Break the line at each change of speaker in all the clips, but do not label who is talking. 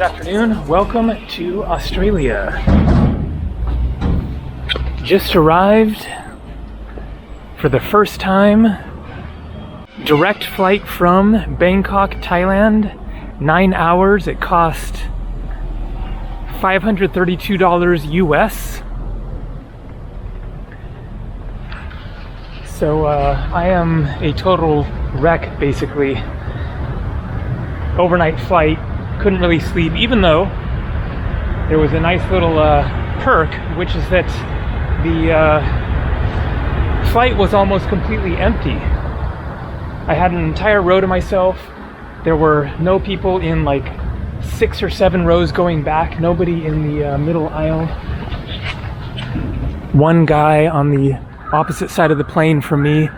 afternoon. Welcome to Australia. Just arrived for the first time. Direct flight from Bangkok, Thailand. 9 hours. It cost $532 US. So I am a total wreck, basically. Overnight flight, couldn't really sleep, even though there was a nice little perk, which is that the flight was almost completely empty. I had an entire row to myself. There were no people in like 6 or 7 rows going back, nobody in the middle aisle. One guy on the opposite side of the plane from me.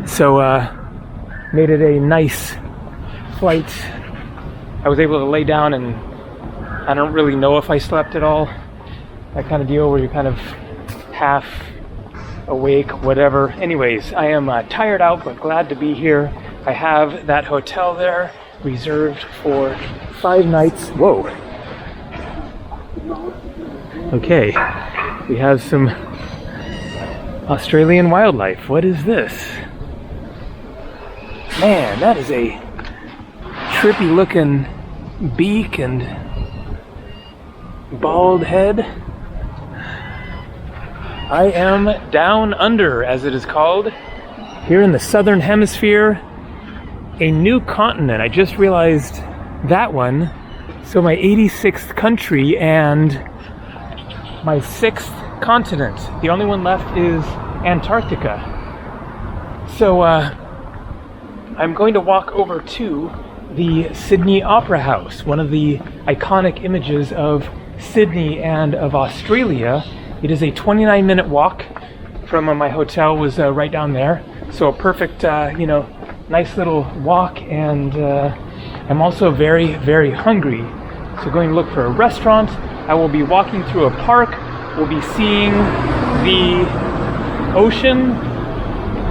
So made it a nice flight. I was able to lay down, and I don't really know if I slept at all. That kind of deal where you're kind of half awake, whatever. Anyways, I am tired out, but glad to be here. I have that hotel there reserved for 5 nights. Whoa. Okay, we have some Australian wildlife. What is this? Man, that is a trippy looking beak and bald head. I am down under, as it is called, here in the southern hemisphere, a new continent. I just realized that one. So my 86th country and my 6th continent. The only one left is Antarctica. So I'm going to walk over to the Sydney Opera House, one of the iconic images of Sydney and of Australia. It is a 29-minute walk from my hotel, was right down there. So a perfect, nice little walk, and I'm also very, very hungry. So going to look for a restaurant. I will be walking through a park. We'll be seeing the ocean.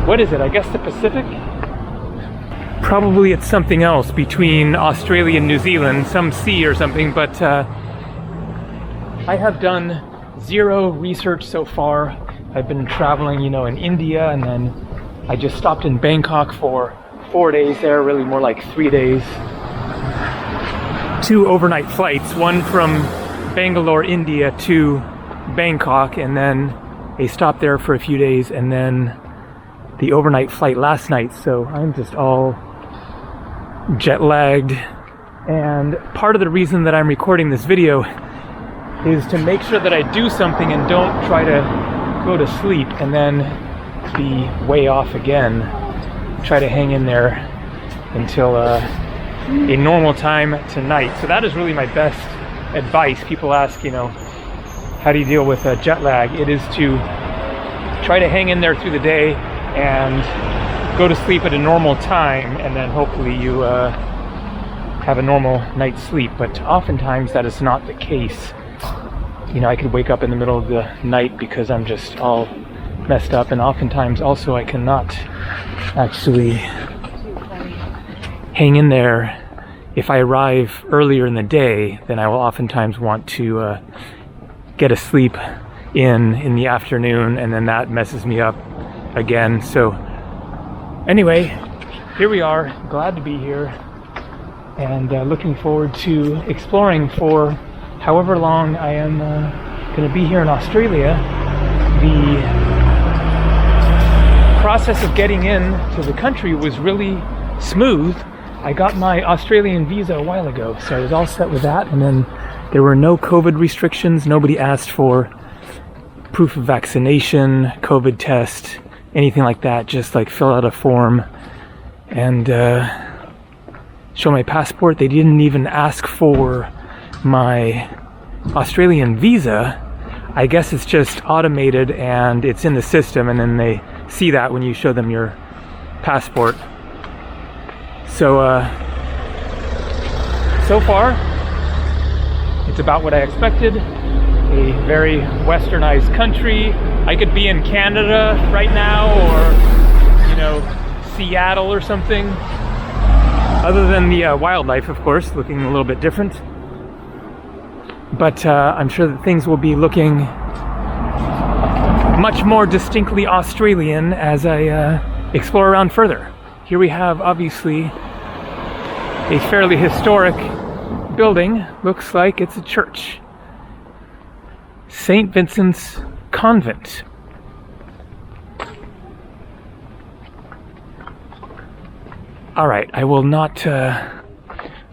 What is it? I guess the Pacific? Probably it's something else between Australia and New Zealand, some sea or something, but I have done 0 research so far. I've been traveling, in India, and then I just stopped in Bangkok for 4 days there, really more like 3 days. 2 overnight flights, one from Bangalore, India to Bangkok, and then a stop there for a few days, and then the overnight flight last night. So I'm just all jet lagged, and part of the reason that I'm recording this video is to make sure that I do something and don't try to go to sleep and then be way off again. Try to hang in there until a normal time tonight. So that is really my best advice. People ask, how do you deal with jet lag? It is to try to hang in there through the day and go to sleep at a normal time, and then hopefully you have a normal night's sleep. But oftentimes that is not the case. I could wake up in the middle of the night because I'm just all messed up, and oftentimes also I cannot actually hang in there. If I arrive earlier in the day, then I will oftentimes want to get a sleep in the afternoon, and then that messes me up again. So anyway, here we are, glad to be here, and looking forward to exploring for however long I am going to be here in Australia. The process of getting into the country was really smooth. I got my Australian visa a while ago, so I was all set with that, and then there were no COVID restrictions. Nobody asked for proof of vaccination, COVID test, anything like that. Just like fill out a form and show my passport. They didn't even ask for my Australian visa. I guess it's just automated and it's in the system, and then they see that when you show them your passport. So so far it's about what I expected. A very westernized country. I could be in Canada right now, or Seattle or something. Other than the wildlife, of course, looking a little bit different. But I'm sure that things will be looking much more distinctly Australian as I explore around further. Here we have, obviously, a fairly historic building. Looks like it's a church. St. Vincent's Convent. Alright, I will not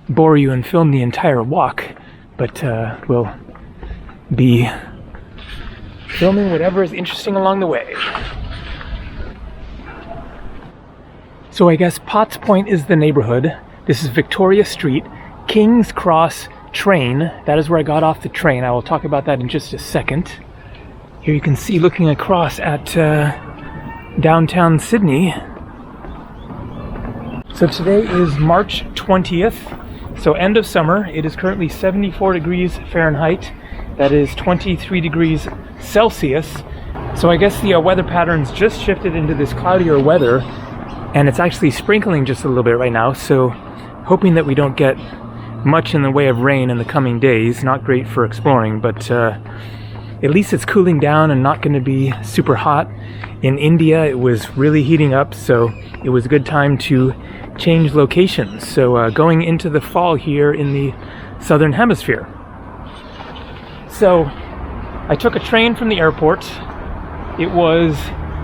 bore you and film the entire walk, but we'll be filming whatever is interesting along the way. So I guess Potts Point is the neighborhood. This is Victoria Street, King's Cross train. That is where I got off the train. I will talk about that in just a second. Here you can see, looking across at downtown Sydney. So today is March 20th, so end of summer. It is currently 74 degrees Fahrenheit. That is 23 degrees Celsius. So I guess the weather patterns just shifted into this cloudier weather, and it's actually sprinkling just a little bit right now, so hoping that we don't get much in the way of rain in the coming days. Not great for exploring, but at least it's cooling down and not going to be super hot. In India, it was really heating up, so it was a good time to change locations. So going into the fall here in the southern hemisphere. So I took a train from the airport. It was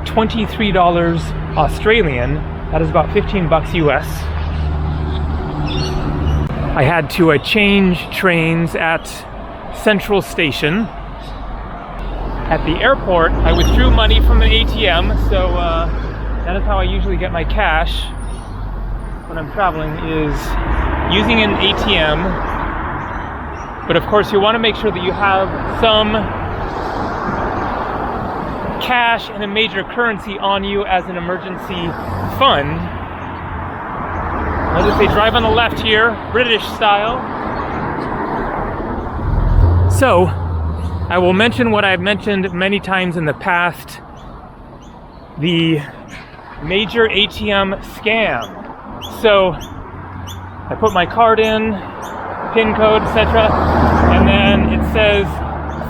$23 Australian. That is about 15 bucks US. I had to change trains at Central Station. At the airport, I withdrew money from an ATM, so that is how I usually get my cash when I'm traveling, is using an ATM. But of course, you want to make sure that you have some cash and a major currency on you as an emergency fund. I'll just say drive on the left here, British style. So, I will mention what I've mentioned many times in the past, the major ATM scam. So, I put my card in, PIN code, etc., and then it says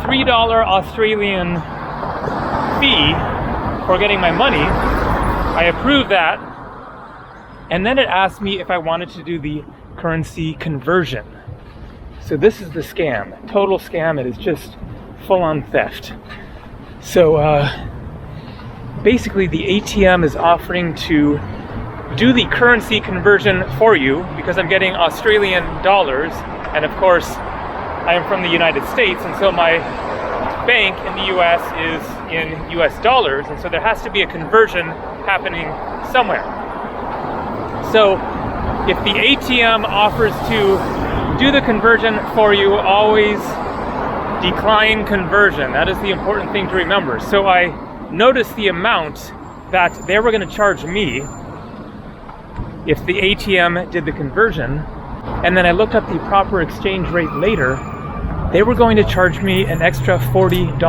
$3 Australian fee for getting my money. I approve that, and then it asks me if I wanted to do the currency conversion. So this is the scam, total scam. It is just full-on theft. So basically the ATM is offering to do the currency conversion for you because I'm getting Australian dollars, and of course I am from the United States, and so my bank in the US is in US dollars, and so there has to be a conversion happening somewhere. So if the ATM offers to do the conversion for you, always decline conversion. That is the important thing to remember. So I noticed the amount that they were going to charge me if the ATM did the conversion, and then I looked up the proper exchange rate later. They were going to charge me an extra $40.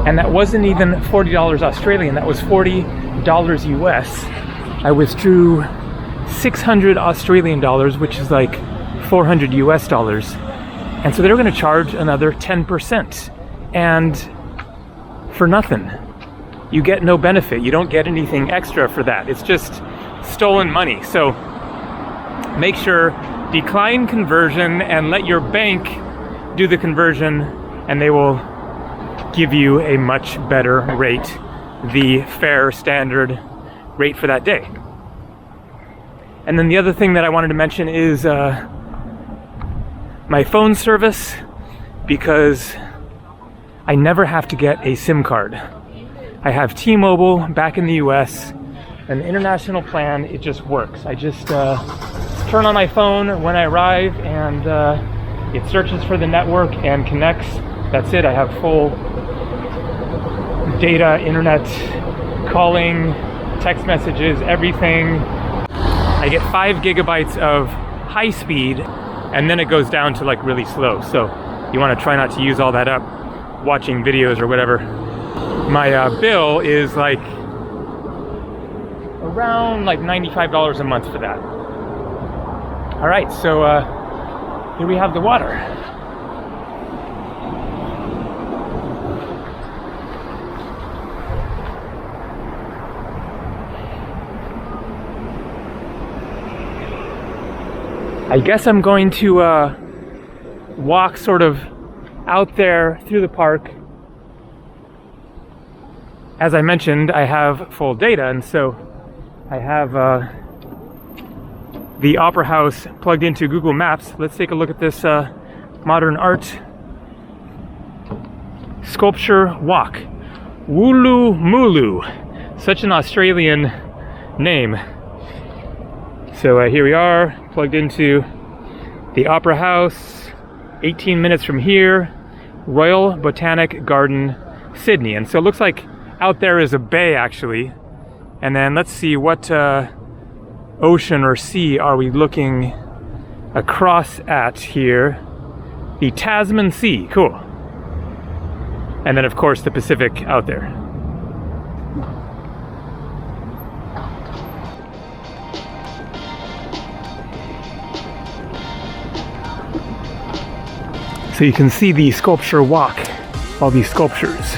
And that wasn't even $40 Australian, that was $40 US. I withdrew 600 Australian dollars, which is like 400 US dollars. And so they were going to charge another 10%. And for nothing. You get no benefit. You don't get anything extra for that. It's just stolen money. So make sure, decline conversion and let your bank do the conversion, and they will give you a much better rate, the fair standard rate for that day. And then the other thing that I wanted to mention is my phone service, because I never have to get a SIM card. I have T-Mobile back in the US, and the international plan, it just works. I just turn on my phone when I arrive, and it searches for the network and connects. That's it. I have full data, internet, calling, text messages, everything. I get 5 gigabytes of high speed, and then it goes down to like really slow. So you want to try not to use all that up watching videos or whatever. My bill is like around like $95 a month for that. All right, so here we have the water. I guess I'm going to walk sort of out there through the park. As I mentioned, I have full data, and so I have the Opera House plugged into Google Maps. Let's take a look at this modern art sculpture walk. Wooloo Mooloo, such an Australian name. So here we are, plugged into the Opera House, 18 minutes from here, Royal Botanic Garden, Sydney. And so it looks like out there is a bay, actually. And then let's see, what ocean or sea are we looking across at here? The Tasman Sea, cool. And then of course the Pacific out there. So you can see the sculpture walk, all these sculptures.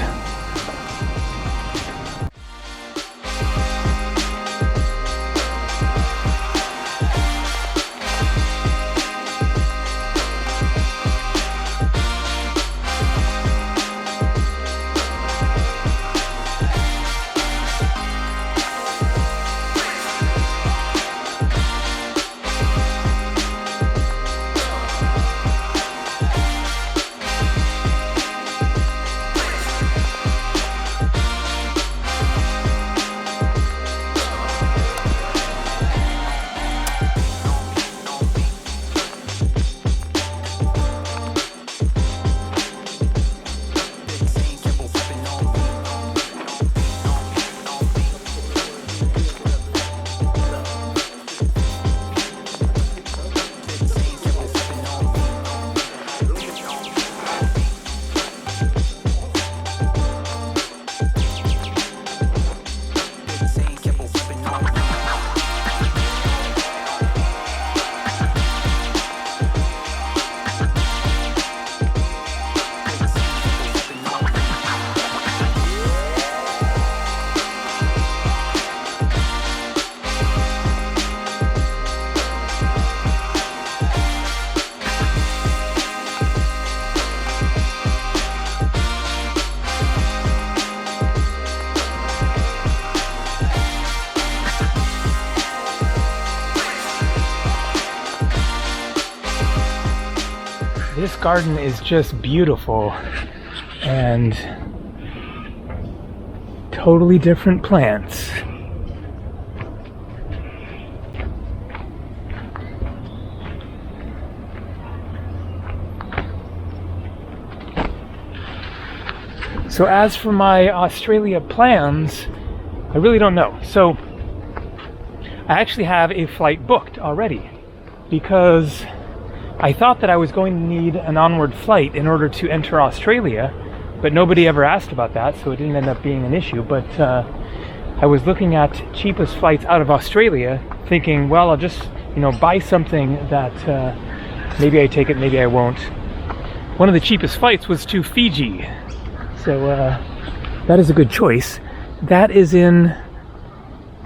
This garden is just beautiful and totally different plants. So as for my Australia plans, I really don't know. So I actually have a flight booked already because I thought that I was going to need an onward flight in order to enter Australia, but nobody ever asked about that, so it didn't end up being an issue. But I was looking at cheapest flights out of Australia, thinking, well, I'll just, buy something that maybe I take it, maybe I won't. One of the cheapest flights was to Fiji, so that is a good choice. That is in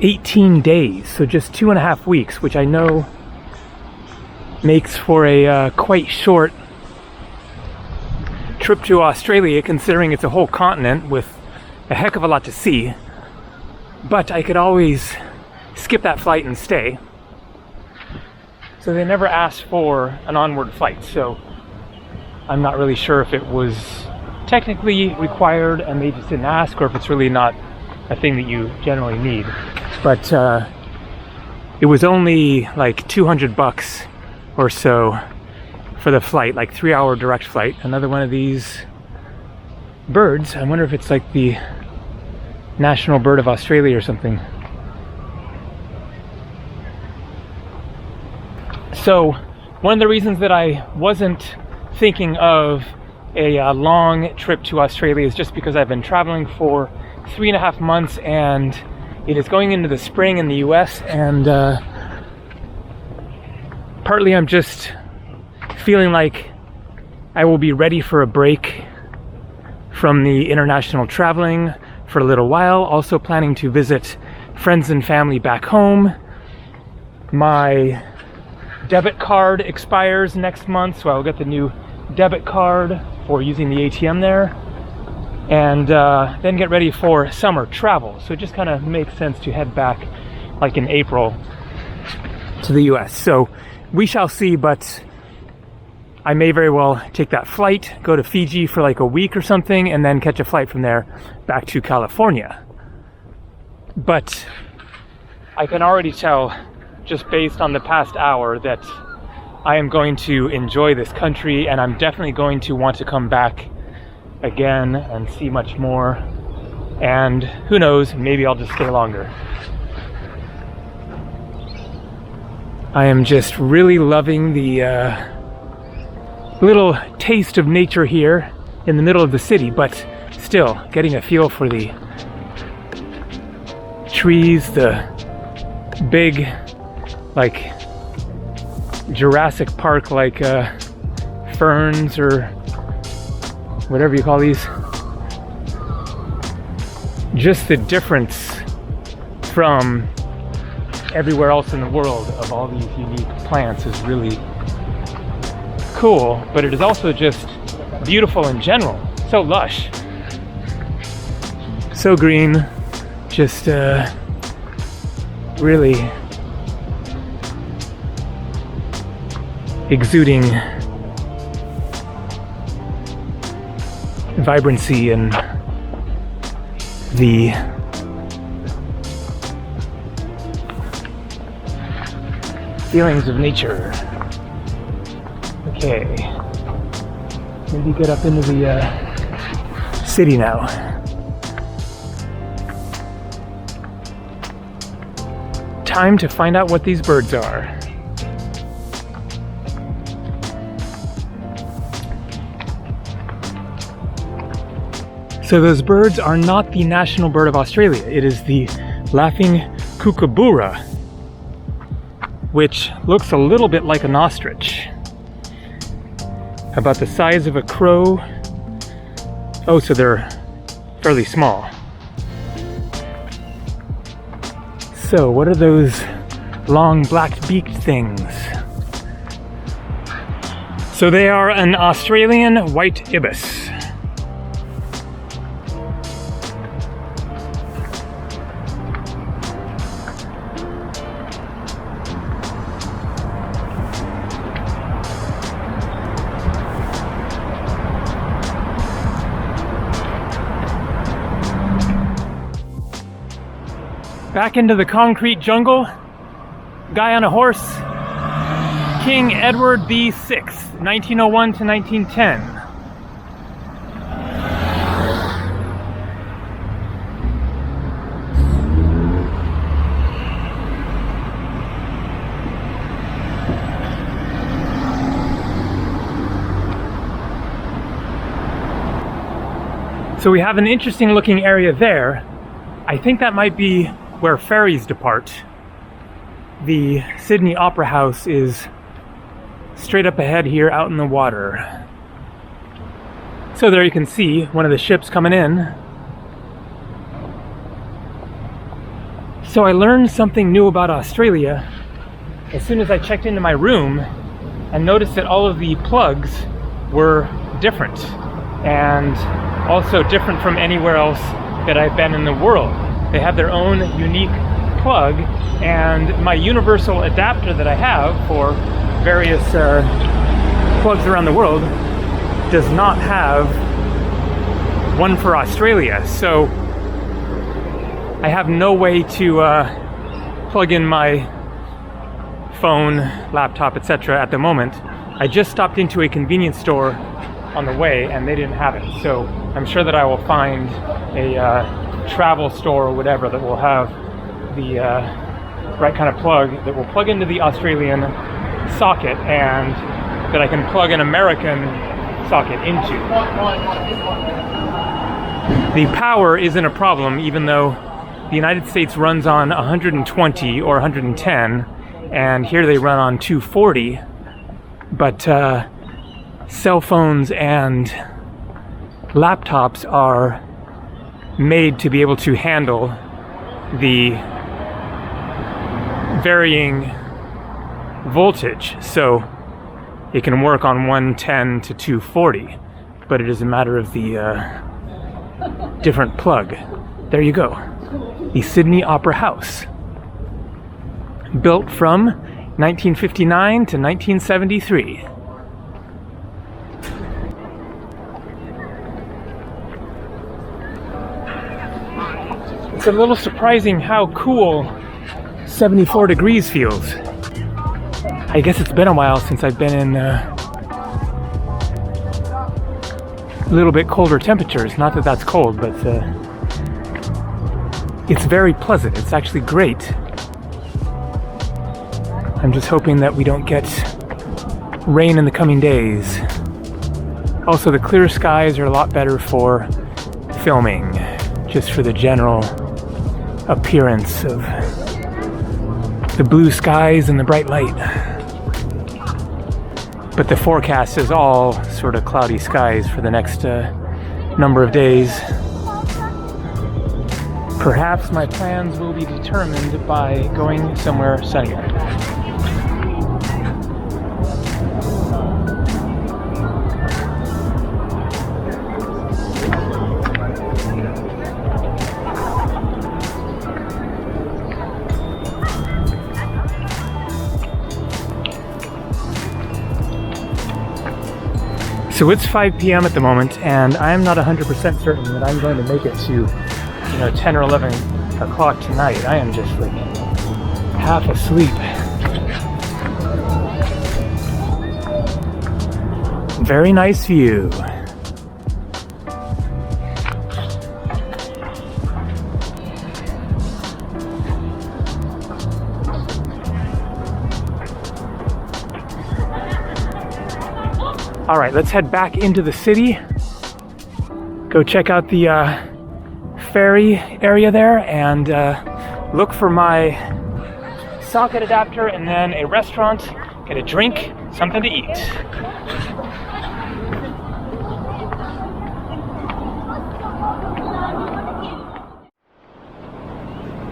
18 days, so just 2.5 weeks, which I know makes for a quite short trip to Australia, considering it's a whole continent with a heck of a lot to see. But I could always skip that flight and stay. So they never asked for an onward flight, so I'm not really sure if it was technically required and they just didn't ask, or if it's really not a thing that you generally need. But it was only like $200 or so for the flight, like 3-hour direct flight. Another one of these birds. I wonder if it's like the national bird of Australia or something. So one of the reasons that I wasn't thinking of a long trip to Australia is just because I've been traveling for 3.5 months, and It is going into the spring in the US, and partly I'm just feeling like I will be ready for a break from the international traveling for a little while. Also planning to visit friends and family back home. My debit card expires next month, so I'll get the new debit card for using the ATM there, and then get ready for summer travel. So it just kind of makes sense to head back like in April to the US. So we shall see, but I may very well take that flight, go to Fiji for like a week or something, and then catch a flight from there back to California. But I can already tell, just based on the past hour, that I am going to enjoy this country, and I'm definitely going to want to come back again and see much more. And who knows, maybe I'll just stay longer. I am just really loving the little taste of nature here in the middle of the city, but still getting a feel for the trees, the big, like Jurassic Park, like ferns or whatever you call these. Just the difference from everywhere else in the world of all these unique plants is really cool, but it is also just beautiful in general. So lush, so green, just really exuding vibrancy and the feelings of nature. Okay, maybe get up into the city now. Time to find out what these birds are. So those birds are not the national bird of Australia. It is the laughing kookaburra, which looks a little bit like an ostrich. About the size of a crow. Oh, so they're fairly small. So what are those long black-beaked things? So they are an Australian white ibis. Back into the concrete jungle. Guy on a horse. King Edward VI, 1901 to 1910. So we have an interesting looking area there. I think that might be where ferries depart. The Sydney Opera House is straight up ahead here out in the water. So there you can see one of the ships coming in. So I learned something new about Australia as soon as I checked into my room and noticed that all of the plugs were different, and also different from anywhere else that I've been in the world. They have their own unique plug, and my universal adapter that I have for various plugs around the world does not have one for Australia. So I have no way to plug in my phone, laptop, etc. at the moment. I just stopped into a convenience store on the way and they didn't have it. So I'm sure that I will find a travel store or whatever that will have the right kind of plug that will plug into the Australian socket and that I can plug an American socket into. The power isn't a problem, even though the United States runs on 120 or 110, and here they run on 240. But cell phones and laptops are made to be able to handle the varying voltage, so it can work on 110 to 240, but it is a matter of the different plug. There you go, the Sydney Opera House, built from 1959 to 1973. It's a little surprising how cool 74 degrees feels. I guess it's been a while since I've been in a little bit colder temperatures. Not that that's cold, but it's very pleasant. It's actually great. I'm just hoping that we don't get rain in the coming days. Also, the clear skies are a lot better for filming, just for the general appearance of the blue skies and the bright light. But the forecast is all sort of cloudy skies for the next number of days. Perhaps my plans will be determined by going somewhere sunnier. So it's 5 p.m. at the moment, and I'm not 100% certain that I'm going to make it to, 10 or 11 o'clock tonight. I am just like half asleep. Very nice view. All right, let's head back into the city. Go check out the ferry area there and look for my socket adapter, and then a restaurant, get a drink, something to eat.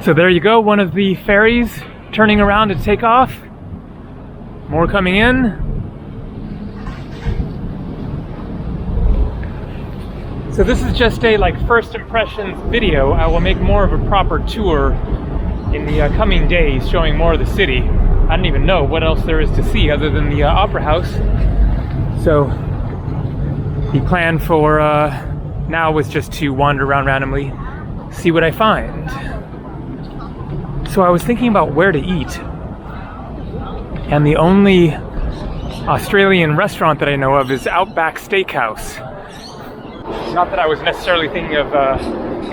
So there you go, one of the ferries turning around to take off. More coming in. So this is just a first impressions video. I will make more of a proper tour in the coming days, showing more of the city. I don't even know what else there is to see other than the Opera House. So the plan for now was just to wander around randomly, see what I find. So I was thinking about where to eat, and the only Australian restaurant that I know of is Outback Steakhouse. Not that I was necessarily thinking of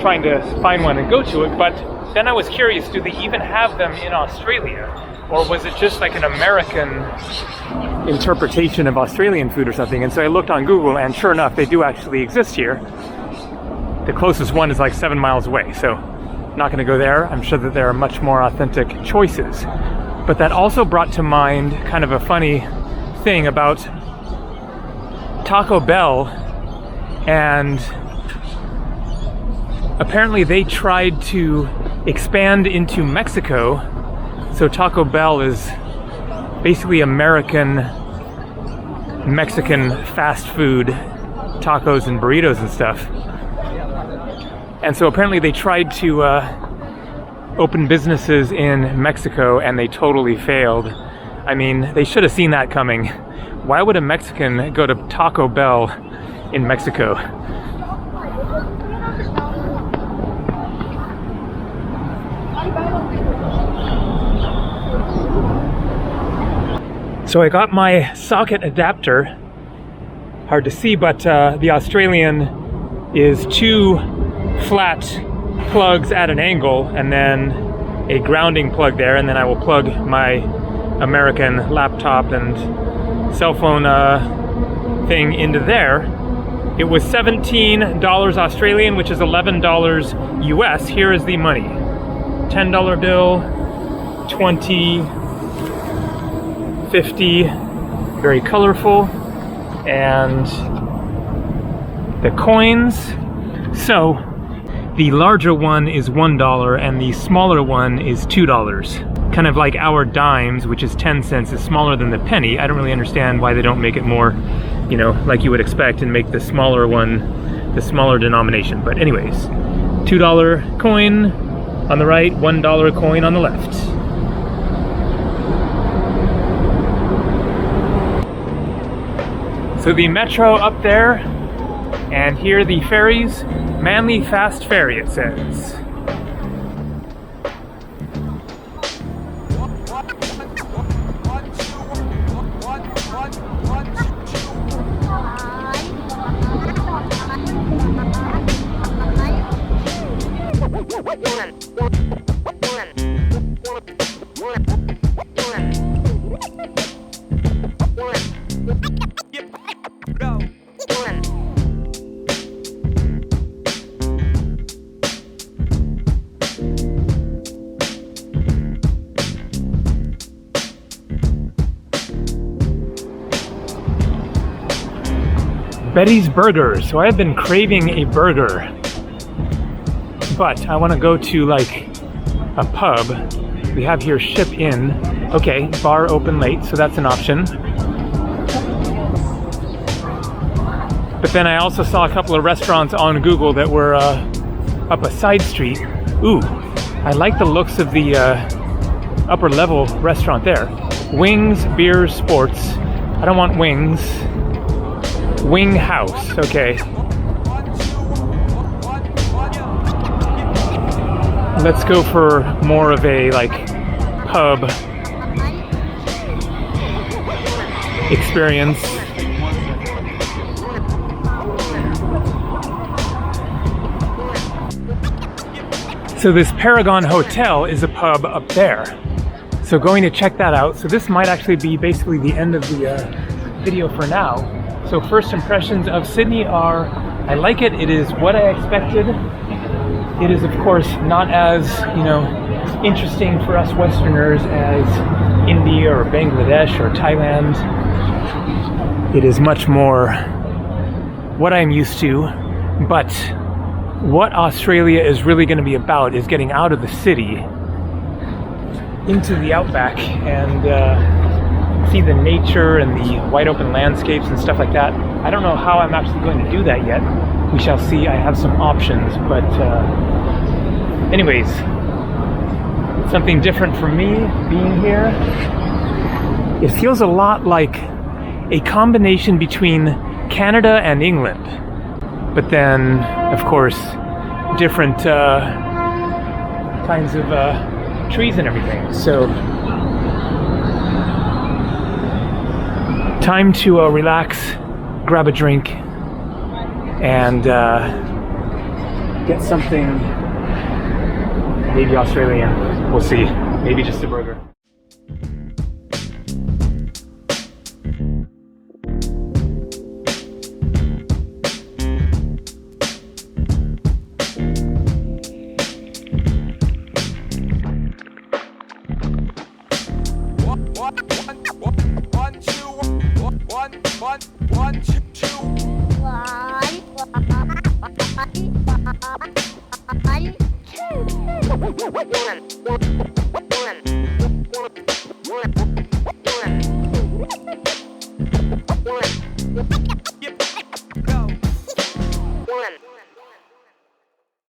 trying to find one and go to it, but then I was curious, do they even have them in Australia? Or was it just like an American interpretation of Australian food or something? And so I looked on Google, and sure enough, they do actually exist here. The closest one is like 7 miles away, so not going to go there. I'm sure that there are much more authentic choices. But that also brought to mind kind of a funny thing about Taco Bell. And apparently they tried to expand into Mexico. So Taco Bell is basically American Mexican fast food, tacos and burritos and stuff. And so apparently they tried to open businesses in Mexico, and they totally failed. I mean, they should have seen that coming. Why would a Mexican go to Taco Bell in Mexico? So I got my socket adapter. Hard to see, but the Australian is 2 flat plugs at an angle, and then a grounding plug there, and then I will plug my American laptop and cell phone thing into there. It was $17 Australian, which is $11 US. Here is the money. $10 bill, 20, 50, very colorful, and the coins. So the larger one is $1 and the smaller one is $2. Kind of like our dimes, which is 10 cents, is smaller than the penny. I don't really understand why they don't make it more, you know, like you would expect, and make the smaller one the smaller denomination. But anyways, $2 coin on the right, $1 coin on the left. So the metro up there, and here the ferries. Manly Fast Ferry, it says. Betty's Burgers. So I've been craving a burger, but I want to go to like a pub. We have here Ship In. Okay, bar open late, so that's an option. But then I also saw a couple of restaurants on Google that were up a side street. Ooh, I like the looks of the upper level restaurant there. Wings, beers, sports. I don't want wings. Wing House, okay. Let's go for more of a like pub experience. So this Paragon Hotel is a pub up there. So going to check that out. So this might actually be basically the end of the video for now. So first impressions of Sydney are, I like it. It is what I expected. It is of course not as, you know, interesting for us Westerners as India or Bangladesh or Thailand. It is much more what I'm used to, but what Australia is really going to be about is getting out of the city into the outback and see the nature and the wide open landscapes and stuff like that. I don't know how I'm actually going to do that yet. We shall see. I have some options, but anyways, something different for me being here. It feels a lot like a combination between Canada and England, but then of course different kinds of trees and everything. So time to relax, grab a drink, and get something maybe Australian. We'll see. Maybe just a burger.
One, two.